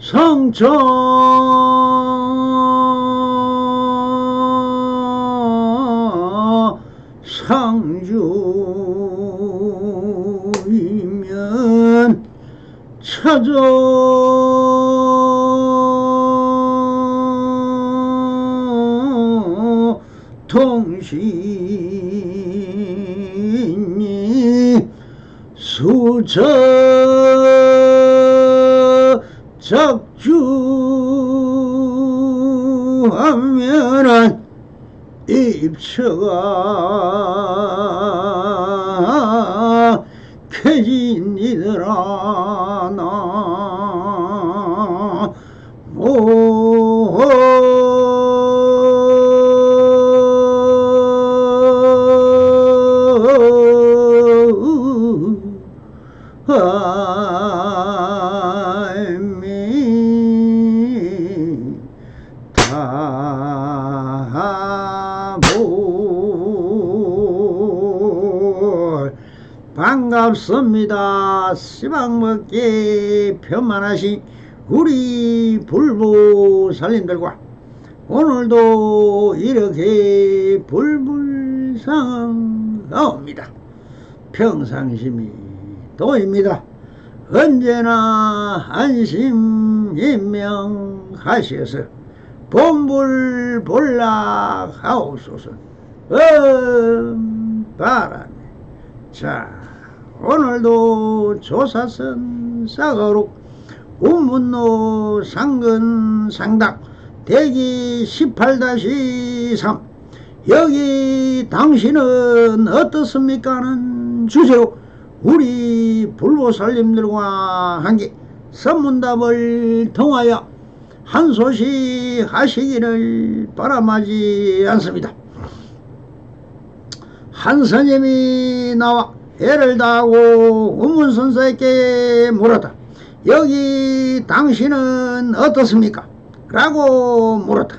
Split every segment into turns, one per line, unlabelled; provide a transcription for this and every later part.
성천 상주이면 찾아 통신이 수저 작주하면은 입처가 캐지니더라 나 반갑습니다. 시방먹기 편만하신 우리 불보살님들과 오늘도 이렇게 불불상하옵니다. 평상심이 도입니다. 언제나 안심인명하셔서 본불본락하옵소서. 바라네. 자, 오늘도 조사선 사거록 운문로 상근상당 대기 18-3 여기 당신은 어떻습니까? 는 주제로 우리 불보살님들과 함께 선문답을 통하여 한 소식 하시기를 바람하지 않습니다. 한 스님이 나와 애를 다하고 운문선사에게 물었다. 여기 당신은 어떻습니까? 라고 물었다.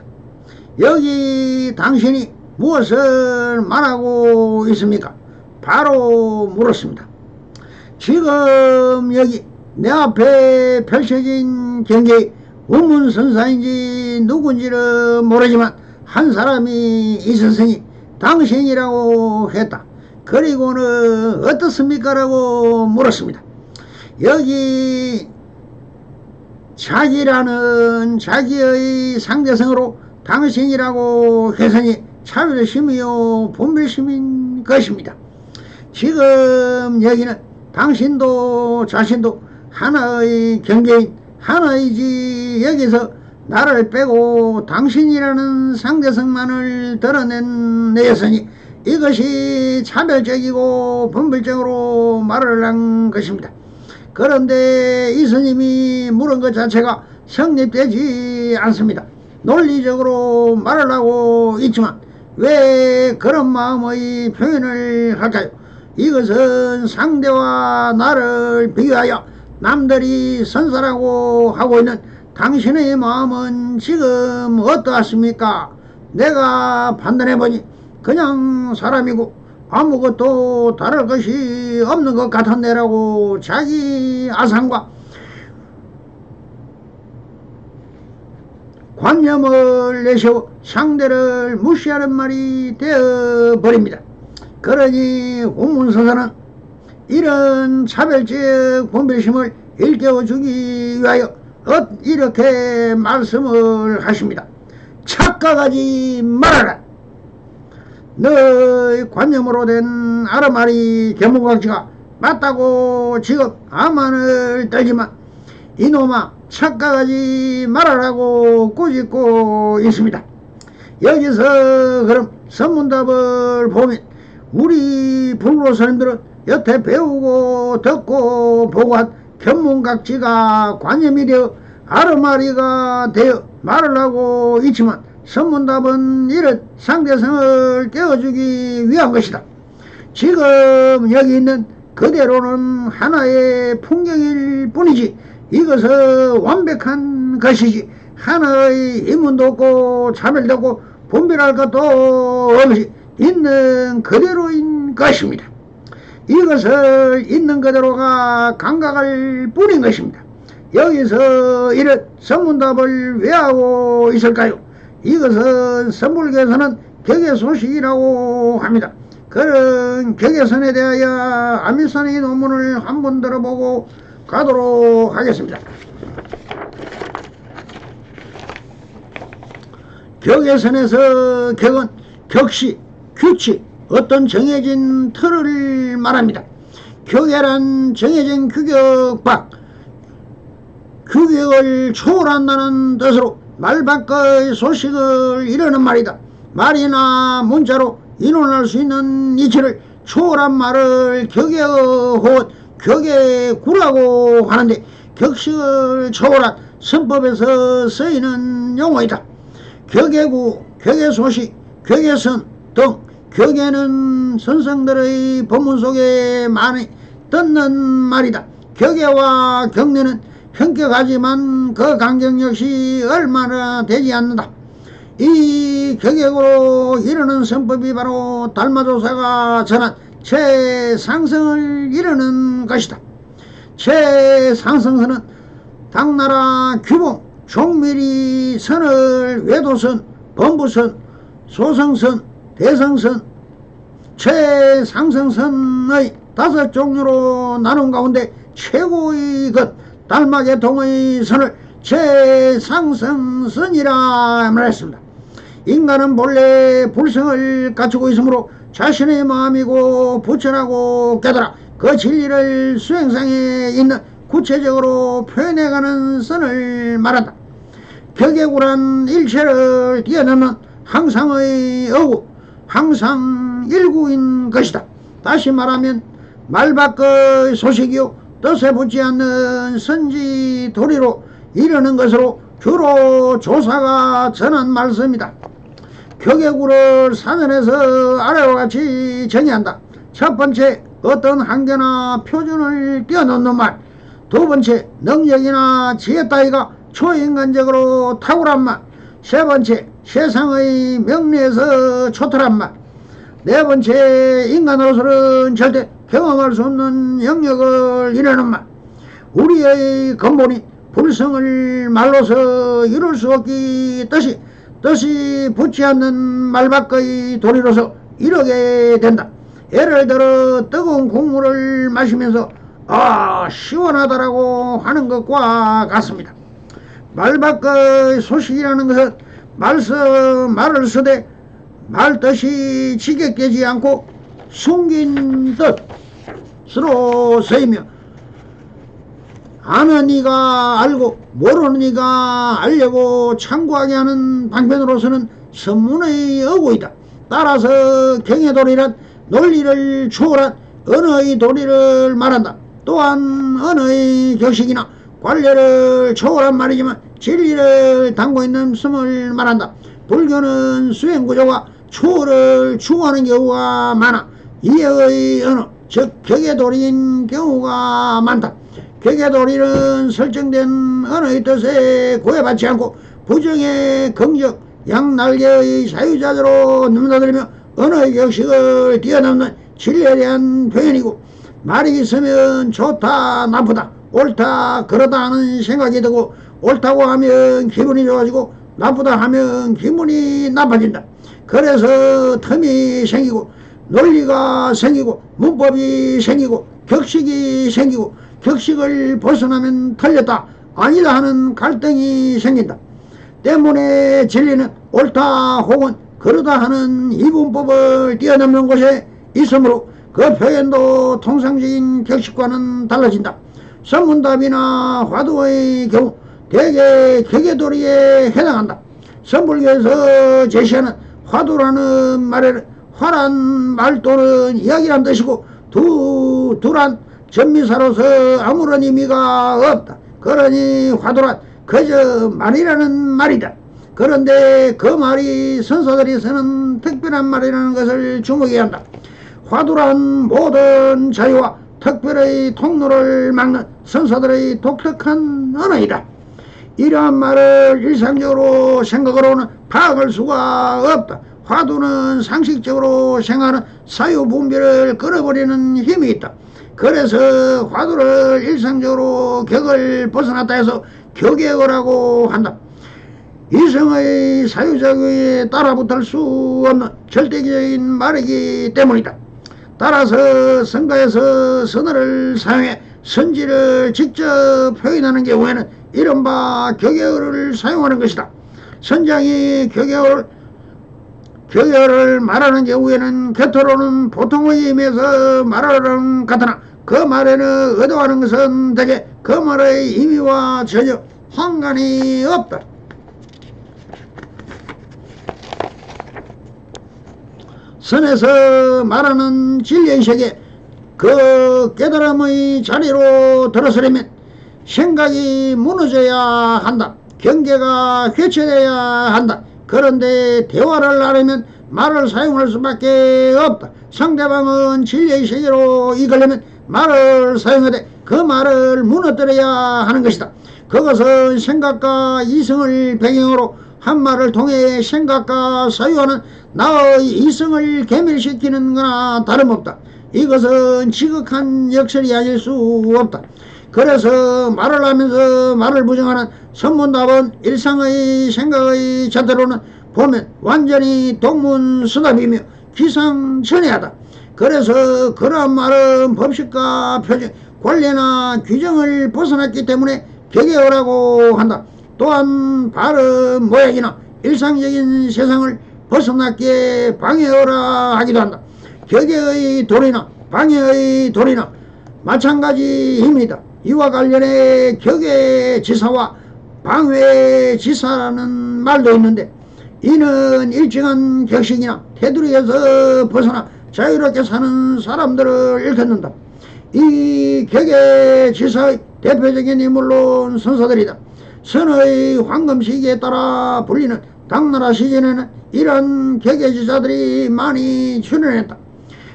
여기 당신이 무엇을 말하고 있습니까? 바로 물었습니다. 지금 여기 내 앞에 펼쳐진 경계에 운문선사인지 누군지는 모르지만 한 사람이 있었으니 당신이라고 했다. 그리고는 어떻습니까? 라고 물었습니다. 여기 자기라는 자기의 상대성으로 당신이라고 했으니 차별심이요 분별심인 것입니다. 지금 여기는 당신도 자신도 하나의 경계인 하나이지 여기서 나를 빼고 당신이라는 상대성만을 드러내었으니 이것이 차별적이고 분별적으로 말을 한 것입니다. 그런데 이 스님이 물은 것 자체가 성립되지 않습니다. 논리적으로 말을 하고 있지만 왜 그런 마음의 표현을 할까요? 이것은 상대와 나를 비교하여 남들이 선사라고 하고 있는 당신의 마음은 지금 어떠하십니까? 내가 판단해보니 그냥 사람이고 아무것도 다를 것이 없는 것 같은데라고 자기 아상과 관념을 내세워 상대를 무시하는 말이 되어버립니다. 그러니 운문선사는 이런 차별적 분별심을 일깨워주기 위하여 이렇게 말씀을 하십니다. 착각하지 말아라. 너의 관념으로 된 아르마리 견문각지가 맞다고 지금 암만을 떨지만 이놈아 착각하지 말아라고 꾸짖고 있습니다. 여기서 그럼 선문답을 보면 우리 불로스님들은 여태 배우고 듣고 보고 한 견문각지가 관념이 되어 아르마리가 되어 말을 하고 있지만 선문답은 이런 상대성을 깨워주기 위한 것이다. 지금 여기 있는 그대로는 하나의 풍경일 뿐이지 이것은 완벽한 것이지 하나의 인문도 없고 차별도 없고 분별할 것도 없이 있는 그대로인 것입니다. 이것을 있는 그대로가 감각할 뿐인 것입니다. 여기서 이런 선문답을 왜 하고 있을까요? 이것은 선불교에서는 격예소식이라고 합니다. 그런 격예선에 대하여 안미선의 논문을 한번 들어보고 가도록 하겠습니다. 격예선에서 격은 격시, 규칙, 어떤 정해진 틀을 말합니다. 격예란 정해진 규격 밖, 규격을 초월한다는 뜻으로 말 밖의 소식을 이르는 말이다. 말이나 문자로 인원할 수 있는 이치를 초월한 말을 격예어 혹은 격예구라고 하는데, 격식을 초월한 선법에서 쓰이는 용어이다. 격예구, 격예소식, 격예선 등 격예는 선생들의 법문 속에 많이 듣는 말이다. 격예와 경례는 현격하지만 그 강경 역시 얼마나 되지 않는다. 이 격예구로 이르는 선법이 바로 달마조사가 전한 최상승을 이르는 것이다. 최상승선은 당나라 규봉, 종밀이 선을 외도선, 범부선, 소성선, 대성선, 최상승선의 5종류로 나눈 가운데 최고의 것 달마계통의 선을 최상승선이라 말했습니다. 인간은 본래 불성을 갖추고 있으므로 자신의 마음이고 부처라고 깨달아 그 진리를 수행상에 있는 구체적으로 표현해가는 선을 말한다. 격예구란 일체를 뛰어넘는 항상의 어구, 항상 일구인 것이다. 다시 말하면 말 밖의 소식이요 뜻에 붙지 않는 선지 도리로 이르는 것으로 주로 조사가 전한 말씀이다. 격예구를 사전에서 아래와 같이 정의한다. 첫 번째, 어떤 한계나 표준을 뛰어넘는 말. 두 번째, 능력이나 지혜 따위가 초인간적으로 탁월한 말. 세 번째, 세상의 명리에서 초월한 말. 네 번째, 인간으로서는 절대 경험할 수 없는 영역을 이루는 말. 우리의 근본이 불성을 말로서 이룰 수 없기 뜻이 붙지 않는 말 밖의 도리로서 이르게 된다. 예를 들어 뜨거운 국물을 마시면서 시원하다라고 하는 것과 같습니다. 말 밖의 소식이라는 것은 말을 쓰되 말 뜻이 지겹게 않고 숨긴 뜻으로 쓰이며, 아는 이가 알고 모르는 이가 알려고 참고하게 하는 방편으로서는 선문의 어구이다. 따라서 경예도리란 논리를 초월한 언어의 도리를 말한다. 또한 언어의 격식이나 관례를 초월한 말이지만 진리를 담고 있는 숨을 말한다. 불교는 수행구조가 초월을 추구하는 경우가 많아 이해의 언어, 즉 격예도리인 경우가 많다. 격예도리는 설정된 언어의 뜻에 구애받지 않고 부정의 긍정, 양날개의 사유자재로 넘나들며 언어의 격식을 뛰어넘는 진리에 대한 표현이고, 말이 있으면 좋다 나쁘다, 옳다 그러다 하는 생각이 들고, 옳다고 하면 기분이 좋아지고 나쁘다 하면 기분이 나빠진다. 그래서 틈이 생기고 논리가 생기고 문법이 생기고 격식이 생기고, 격식을 벗어나면 틀렸다 아니다 하는 갈등이 생긴다. 때문에 진리는 옳다 혹은 그러다 하는 이분법을 뛰어넘는 곳에 있으므로 그 표현도 통상적인 격식과는 달라진다. 선문답이나 화두의 경우 대개 격예도리에 해당한다. 선불교에서 제시하는 화두라는 말에는 화란 말 또는 이야기란 뜻이고, 두란 전미사로서 아무런 의미가 없다. 그러니 화두란 그저 말이라는 말이다. 그런데 그 말이 선사들이 쓰는 특별한 말이라는 것을 주목해야 한다. 화두란 모든 자유와 특별의 통로를 막는 선사들의 독특한 언어이다. 이러한 말을 일상적으로 생각으로는 파악할 수가 없다. 화두는 상식적으로 생각하는 사유분별을 끌어버리는 힘이 있다. 그래서 화두를 일상적으로 격을 벗어났다 해서 격액어라고 한다. 이성의 사유작용에 따라붙을 수 없는 절대적인 말이기 때문이다. 따라서 성가에서 선어를 사용해 선지를 직접 표현하는 경우에는 이른바 격액어를 사용하는 것이다. 선장이 격액어를 말하는 경우에는 겉으로는 보통의 의미에서 말하는 같으나 그 말에는 의도하는 것은 대개 그 말의 의미와 전혀 상관이 없다. 선에서 말하는 진리의 세계, 그 깨달음의 자리로 들어서려면 생각이 무너져야 한다. 경계가 회체되어야 한다. 그런데 대화를 하려면 말을 사용할 수밖에 없다. 상대방은 진리의 세계로 이끌려면 말을 사용하되 그 말을 무너뜨려야 하는 것이다. 그것은 생각과 이성을 배경으로 한 말을 통해 생각과 사유하는 나의 이성을 괴멸시키는 거나 다름없다. 이것은 지극한 역설이 아닐 수 없다. 그래서 말을 하면서 말을 부정하는 선문답은 일상의 생각의 자태로는 보면 완전히 동문서답이며 기상천외하다. 그래서 그러한 말은 법칙과 표준, 관례나 규정을 벗어났기 때문에 격액어라고 한다. 또한 발음, 모양이나 일상적인 세상을 벗어났기에 방해어라 하기도 한다. 격의 도리나 방해의 도리나 마찬가지입니다. 이와 관련해 격의 지사와 방해의 지사라는 말도 있는데, 이는 일정한 격식이나 테두리에서 벗어나 자유롭게 사는 사람들을 일컫는다. 이 격의 지사의 대표적인 인물은 선사들이다. 선의 황금 시기에 따라 불리는 당나라 시즌에는 이런 격의지사들이 많이 출연했다.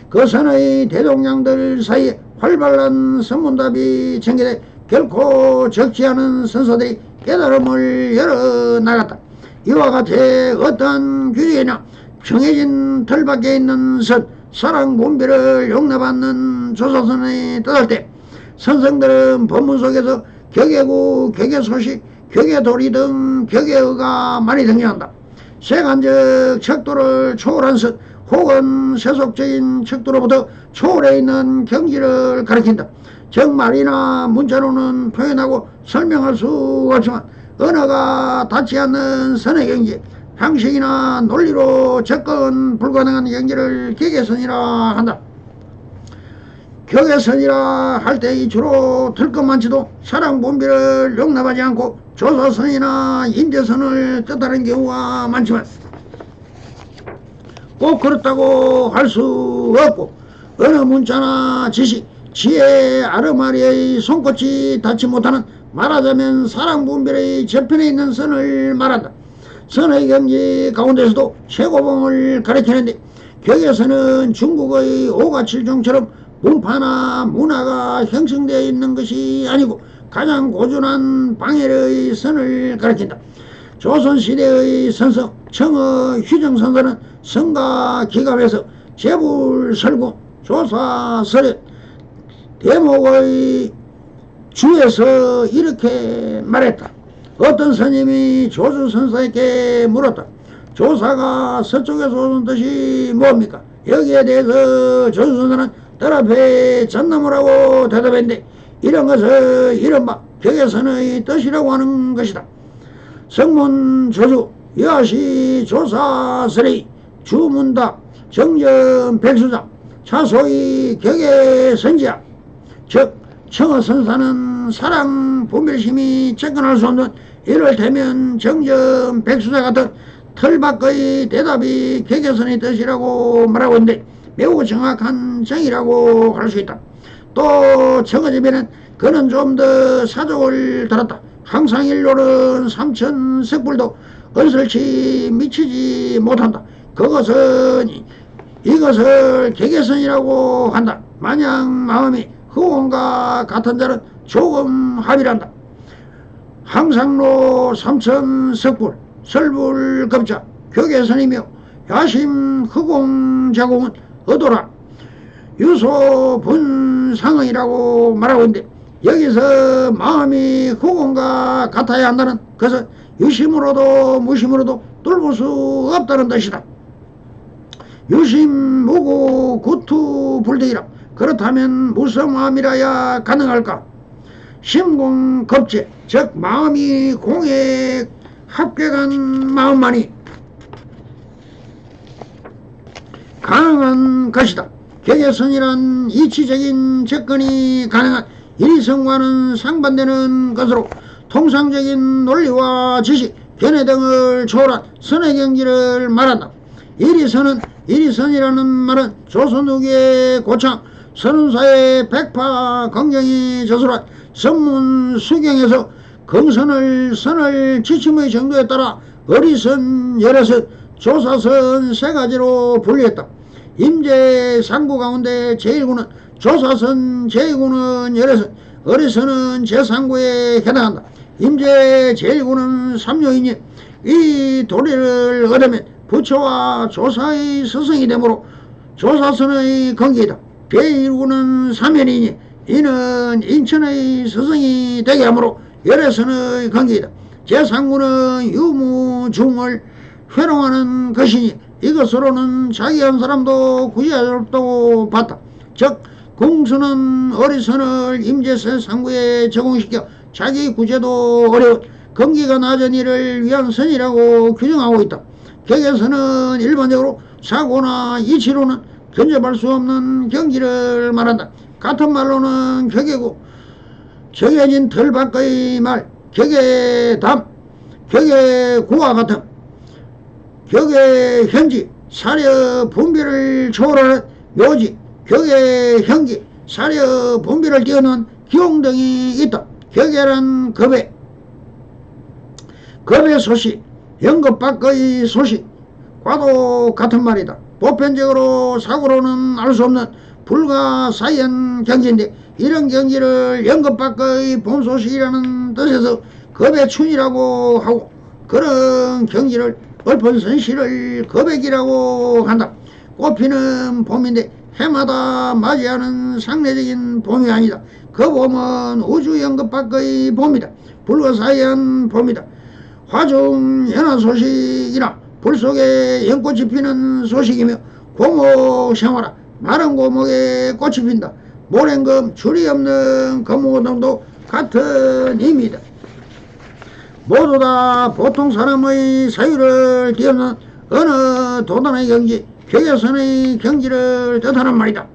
그 선의 대동량들 사이에 활발한 선문답이 전개돼 결코 적지 않은 선사들이 깨달음을 열어나갔다. 이와 같이 어떠한 규칙이나 정해진 틀 밖에 있는 선, 사랑 분별을 용납하는 조사선에 떠날 때 선생들은 법문 속에서 격의구, 격의소식, 격의도리 등 격의어가 많이 등장한다. 세간적 척도를 초월한 선 혹은 세속적인 척도로부터 초월해 있는 경지를 가리킨다. 정말이나 문자로는 표현하고 설명할 수 없지만 언어가 닿지 않는 선의 경지, 상식이나 논리로 접근 불가능한 경지를 격의선이라 한다. 격의선이라 할 때 주로 들 것만치도 사랑 분별을 용납하지 않고 조사선이나 인재선을 뜻하는 경우가 많지만 꼭 그렇다고 할 수 없고, 어느 문자나 지식, 지혜 아르마리의 손끝이 닿지 못하는, 말하자면 사랑 분별의 저편에 있는 선을 말한다. 선의 경지 가운데서도 최고봉을 가리키는데, 격의선은 중국의 오가칠종처럼 문파나 문화가 형성되어 있는 것이 아니고 가장 고준한 방해의 선을 가리킨다. 조선시대의 선서 청어 휴정선서는 성가 기갑에서 재불설구 조사설의 대목의 주에서 이렇게 말했다. 어떤 스님이 조수선사에게 물었다. 조사가 서쪽에서 오는 뜻이 뭡니까? 여기에 대해서 조수선사는 뜰 앞에 전나무라고 대답했는데, 이런 것을 이른바 격의선의 뜻이라고 하는 것이다. 성문 조주 여시 조사설의 주문답 정전 백수장 차소의 격의선지야. 즉 청어선사는 사랑 분별심이 접근할 수 없는 이를테면 정전 백수자 같은 틀 밖의 대답이 격의선의 뜻이라고 말하고 있는데 매우 정확한 정의라고 할 수 있다. 또 청어집에는 그는 좀 더 사족을 달았다. 항상 일로는 삼천석불도 은설치 미치지 못한다. 그것은 이것을 격의선이라고 한다. 만약 마음이 허공과 같은 자는 조금 합의란다. 항상로 삼천석불 설불급자 격의선이며 야심 허공자공은 어도라. 유소분상이라고 말하고 있는데, 여기서 마음이 후공과 같아야 한다는 것은 유심으로도 무심으로도 뚫을 수 없다는 뜻이다. 유심무구 구투불대이라. 그렇다면 무슨 마음이라야 가능할까? 심공겁제, 즉 마음이 공에 합격한 마음만이 가능한 것이다. 격예선이란 이치적인 접근이 가능한 이리선과는 상반되는 것으로 통상적인 논리와 지식, 견해 등을 초월한 선의 경지를 말한다. 이리선이라는 말은 조선 후기의 고창 선운사의 백파 긍정이 저술한 선문 수경에서 선을 지침의 정도에 따라 어리선, 열애선, 조사선 세 가지로 분류했다. 임제 3구 가운데 제1구는 조사선, 제2구는 열애선, 어리선은 제3구에 해당한다. 임제 제1구는 삼요이니 이 도리를 얻으면 부처와 조사의 스승이 되므로 조사선의 건기이다. 제1구는 삼연이니 이는 인천의 스승이 되게 하므로 열애선의 건기이다. 제3구는 유무중을 회롱하는 것이니 이것으로는 자기 한 사람도 구제할 수 없다고 봤다. 즉 공수는 어리선을 임제선 상구에 적용시켜 자기 구제도 어려운 건기가 낮은 이를 위한 선이라고 규정하고 있다. 격에서는 일반적으로 사고나 이치로는 견접할 수 없는 경지를 말한다. 같은 말로는 격이고 정해진 틀 밖의 말, 격의 담, 격의 구와 같은 격의 현지, 사려 분비를 초월하는 묘지, 격의 현기, 사려 분비를 뛰어넘는 기용 등이 있다. 격이란 겁의 소식, 연급 밖의 소식, 과도 같은 말이다. 보편적으로 사고로는 알 수 없는 불가사의한 경지인데 이런 경지를 연급 밖의 봄소식이라는 뜻에서 겁의 춘이라고 하고 그런 경지를 엎은 선실을 겁액이라고 한다. 꽃피는 봄인데 해마다 맞이하는 상례적인 봄이 아니다. 그 봄은 우주 연급 밖의 봄이다. 불가사의한 봄이다. 화중 연화 소식이나 불 속에 연꽃이 피는 소식이며 고목 생활화 마른 고목에 꽃이 핀다. 모랭금 줄이 없는 거목 등도 같은 의미다. 모두 다 보통 사람의 사유를 뛰어넘는 어느 도단의 경지, 격예선의 경지를 뜻하는 말이다.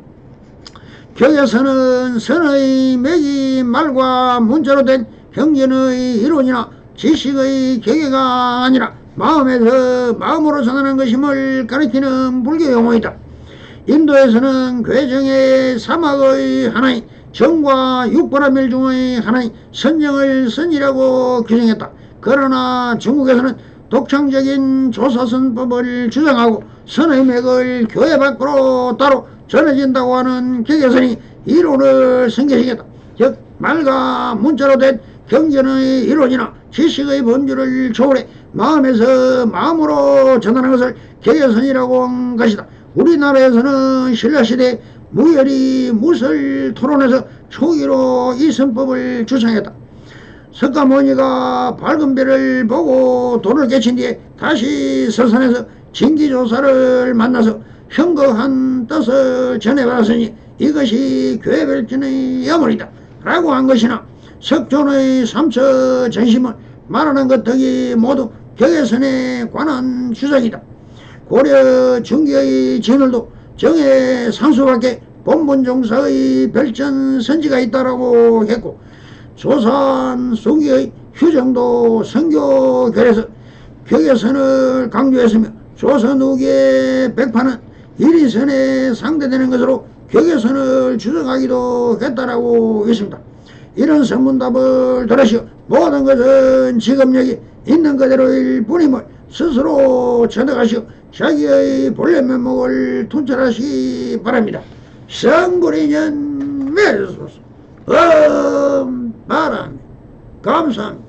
격예선은 선의 맥이 말과 문자로 된 형전의 이론이나 지식의 격예가 아니라 마음에서 마음으로 전하는 것임을 가리키는 불교 용어이다. 인도에서는 괴정의 사막의 하나인 정과 육보라밀 중의 하나인 선정을 선이라고 규정했다. 그러나 중국에서는 독창적인 조사선법을 주장하고 선의 맥을 교회 밖으로 따로 전해진다고 하는 격예선이 이론을 성계시켰다. 즉 말과 문자로 된 경전의 이론이나 지식의 범주를 초월해 마음에서 마음으로 전하는 것을 격예선이라고 한 것이다. 우리나라에서는 신라시대 무열이 무설 토론에서 초기로 이 선법을 주창했다. 석가모니가 밝은 별을 보고 돌을 깨친 뒤에 다시 설산에서 진기조사를 만나서 현거한 뜻을 전해받았으니 이것이 교회별전의 영혼이다 라고 한 것이나 석존의 삼처 전심을 말하는 것 등이 모두 격예선에 관한 주장이다. 고려 중기의 진월도 정의 상수밖에 본분종사의 별전 선지가 있다라고 했고 조선 숭기의 휴정도 선교결에서 격예선을 강조했으며 조선 후기의 백파는 이리선에 상대되는 것으로 격예선을 주장하기도 했다라고 있습니다. 이런 선문답을 들으시오. 모든 것은 지금력이 있는 그대로일 뿐임을 스스로 체득하시오. 자기의 본래 면목을 통찰하시기 바랍니다. 성불인연 매소서 바랍니다. 감사합니다.